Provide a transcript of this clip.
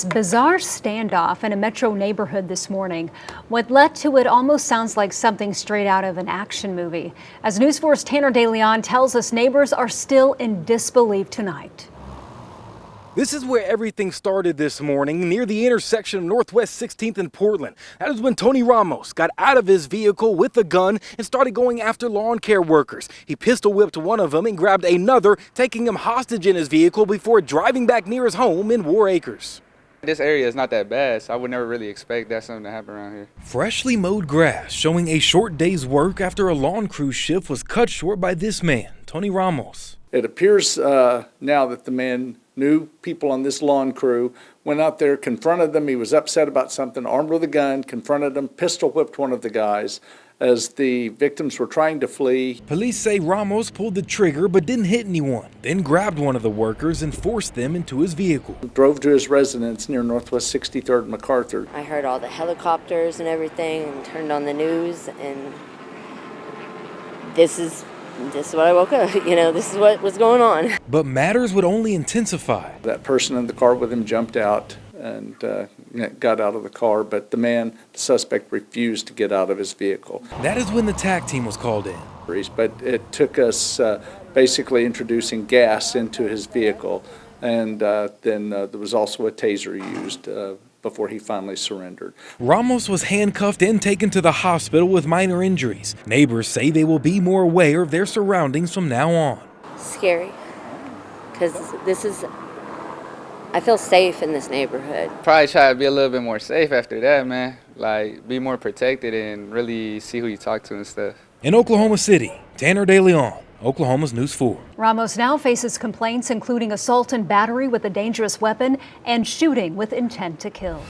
This bizarre standoff in a metro neighborhood this morning. What led to it almost sounds like something straight out of an action movie. As News 4's Tanner DeLeon tells us, neighbors are still in disbelief tonight. This is where everything started this morning, near the intersection of Northwest 16th and Portland. That is when Tony Ramos got out of his vehicle with a gun and started going after lawn care workers. He pistol whipped one of them and grabbed another, taking him hostage in his vehicle before driving back near his home in War Acres. This area is not that bad, so I would never really expect that something to happen around here. Freshly mowed grass showing a short day's work after a lawn crew shift was cut short by this man, Tony Ramos. It appears now that the man knew people on this lawn crew, went out there, confronted them. He was upset about something, armed with a gun, confronted them, pistol whipped one of the guys as the victims were trying to flee. Police say Ramos pulled the trigger but didn't hit anyone, then grabbed one of the workers and forced them into his vehicle. Drove to his residence near Northwest 63rd and MacArthur. I heard all the helicopters and everything and turned on the news, and this is what I woke up, this is what was going on. But matters would only intensify. That person in the car with him jumped out and got out of the car, but the suspect refused to get out of his vehicle. That is when the TAC team was called in. But it took us basically introducing gas into his vehicle, and then there was also a taser used before he finally surrendered. Ramos was handcuffed and taken to the hospital with minor injuries. Neighbors say they will be more aware of their surroundings from now on. Scary, because I feel safe in this neighborhood. Probably try to be a little bit more safe after that, man. Like, be more protected and really see who you talk to and stuff. In Oklahoma City, Tanner DeLeon, Oklahoma's News 4. Ramos now faces complaints including assault and battery with a dangerous weapon and shooting with intent to kill.